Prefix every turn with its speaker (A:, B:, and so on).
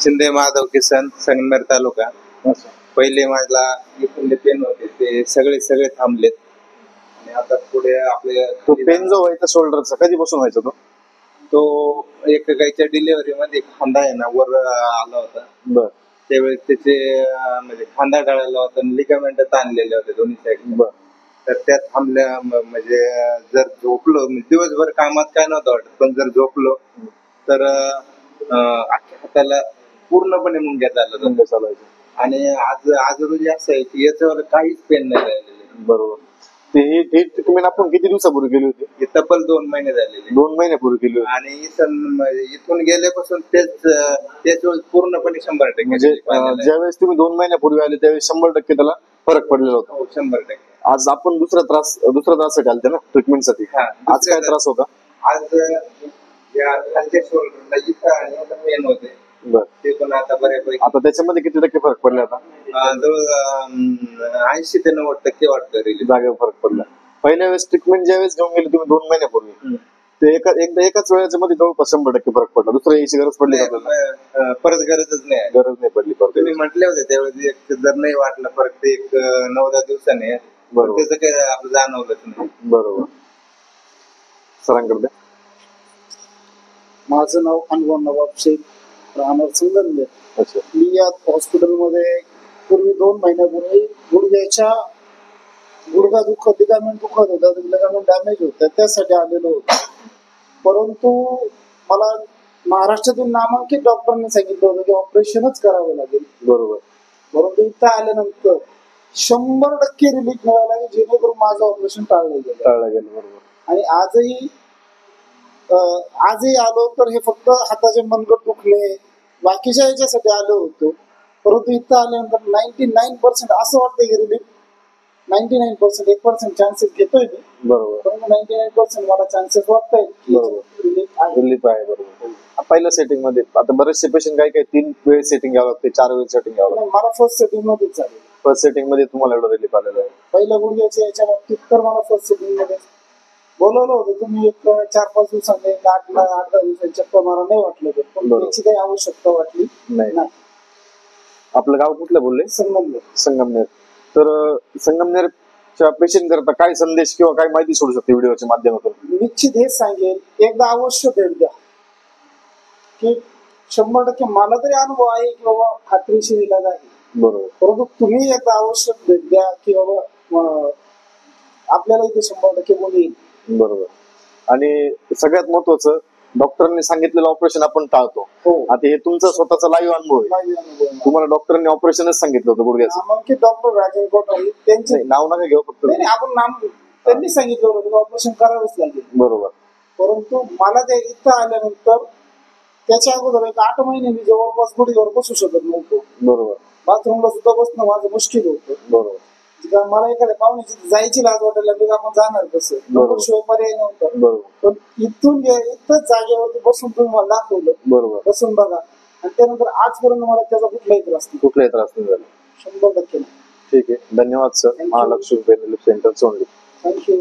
A: शिंदे माधव किसन संगमेर तालुका. पहिले माझला इथले पेन होते ते सगळे थांबलेत आणि आता पुढे आपले
B: तो पेन जो व्हायचा शोल्डरचा कधीपासून व्हायचा
A: तो एक गायच्या डिलिव्हरी मध्ये खांदा आहे ना वर आला होता.
B: बर.
A: त्यावेळेस त्याचे म्हणजे खांदा डाळायला होता, लिगामेंट ताणलेले होते दोन्ही साईड.
B: बर.
A: तर त्या थांबल्या म्हणजे जर झोपलो दिवसभर कामात काय नव्हतं वाटत, पण जर झोपलो तर अख्ख्या हाताला पूर्णपणे मुंग्या चालत. आणि आज रोजी असं आहे की याच्यावर काहीच पेन नाही राहिलेले.
B: बरोबर. ही ट्रीटमेंट आपण किती दिवसापूर्वी केली होती?
A: हे तब्बल 2 महिने झालेले.
B: 2 महिन्यापूर्वी केली होती.
A: आणि इथून गेल्यापासून तेच पूर्णपणे 100%
B: म्हणजे ज्यावेळेस तुम्ही 2 महिन्यापूर्वी आले त्यावेळेस 100% त्याला फरक पडलेला होता.
A: हो, 100%.
B: आज आपण दुसरा त्रास आलते ना ट्रीटमेंटसाठी. आज काय त्रास होता?
A: आज या खालच्या शोल्डरला इथं आणि इथं पेन होते.
B: बर.
A: ते पण आता बऱ्यापैकी.
B: आता त्याच्यामध्ये किती टक्के फरक पडला? आता
A: 80 ते 90% वाटतं
B: जागेवर फरक पडला. पहिल्या वेळेस ट्रीटमेंट ज्यावेळेस घेऊन गेली तुम्ही 2 महिन्यापूर्वी, ते एकाच वेळेच्या मध्ये जवळपास 100% फरक पडला. दुसऱ्या यायची गरज पडली
A: आपल्याला? परत गरज नाही पडली. तुम्ही म्हटले होते त्यावेळेस एक जर नाही वाटलं फरक ते एक 9-10 दिवसाने. बरोबर. त्याचं काही आपलं जाणवलंच नाही.
B: बरोबर. सरांकडे.
C: माझं नाव अनुभव नवाब शेख, राहणार संगमनेर.
B: अच्छा.
C: मी या हॉस्पिटलमध्ये पूर्वी 2 महिन्यापूर्वी गुडघा दुखत, लिगामेंट दुखत होता, लिगामेंट डॅमेज होतं, त्यासाठी आलेलो होतो. परंतु मला महाराष्ट्रातील नामांकित डॉक्टरांनी सांगितलं होतं की ऑपरेशनच करावं लागेल.
B: बरोबर.
C: परंतु इथं आल्यानंतर 100% रिलीफ मिळाला, जेणेकरून माझं ऑपरेशन टाळलं गेलं.
B: बरोबर. आणि
C: आजही आलो तर हे फक्त हाताचे मनगट दुखणे बाकीच्या याच्यासाठी आलो होतो. परंतु इथं आल्यानंतर 99% असं वाटतं की रिलीफ 99%, 1% चान्सेस घेतोय मी.
B: बरोबर.
C: परंतु 99% मला चान्सेस वाटतंय की
B: रिलीफ आहे. बरोबर. पहिल्या सेटिंग मध्ये आता बरेचसे पेशंट काय 3 वेळेस सेटिंग घ्यावं लागते, 4 वेळेस सेटिंग घ्यावं लागतं.
C: मला फर्स्ट सेटिंग मध्येच चालेल.
B: फर्स्ट सेटिंग मध्ये तुम्हाला एवढं रिलीफ आलेलं आहे?
C: पहिल्या गुडघ्याच्या याच्या बाबतीत तर मला फर्स्ट सेटिंग मध्ये बोलवलं होतं तुम्ही एक 4-5 दिवसांनी 8-10 दिवसांनी चक्कर मारा, नाही वाटलं तर. पण त्याची काही आवश्यकता वाटली नाही.
B: आपलं गाव कुठलं बोलले?
C: संगमनेर.
B: तर संगमनेरच्या पेशंट करता काय संदेश किंवा काय माहिती सोडू शकते व्हिडिओच्या माध्यमातून?
C: निश्चित हेच सांगेल, एकदा अवश्य भेट द्या. की 100% मला तरी अनुभव आहे की बाबा खात्रीशीर इलाज आहे.
B: बरोबर.
C: परंतु तुम्ही एकदा आवश्यक भेट द्या की बाबा आपल्याला इथे 100% बोलू येईल.
B: बरोबर. आणि सगळ्यात महत्वाचं, डॉक्टरांनी सांगितलेलं ऑपरेशन आपण टाळतो. आता हे तुमचा स्वतःचा लाईव्ह अनुभव आहे. तुम्हाला डॉक्टरांनी ऑपरेशनच सांगितलं होतं गुडघ्याचं.
C: डॉक्टर राजेंद्र कोठारी त्यांचे
B: नाव नका घेऊ फक्त.
C: आपण नाम त्यांनी सांगितलं होतं ऑपरेशन करावंच लागेल.
B: बरोबर.
C: परंतु मला ते इथं आल्यानंतर त्याच्या अगोदर एक 8 महिने मी जवळपास गुडघ्यावर बसू शकत नव्हतो.
B: बरोबर.
C: बाथरूमला सुद्धा बसणं माझं मुश्किल होतं.
B: बरोबर.
C: मला एखाद्या पाहुण्याची जायची लाज वाटायला लागली, आपण जाणार कसं, शिवाय पर्याय नव्हता. पण इथंच जागेवरती बसून तुम्ही मला दाखवलं. बरोबर. बसून बघा. आणि त्यानंतर आजपर्यंत मला त्याचा कुठलाही त्रास नाही झाला. 100%
B: ठीक आहे. धन्यवाद sir. Mahalakshmi pain relief centre Sondli.
C: Thank you.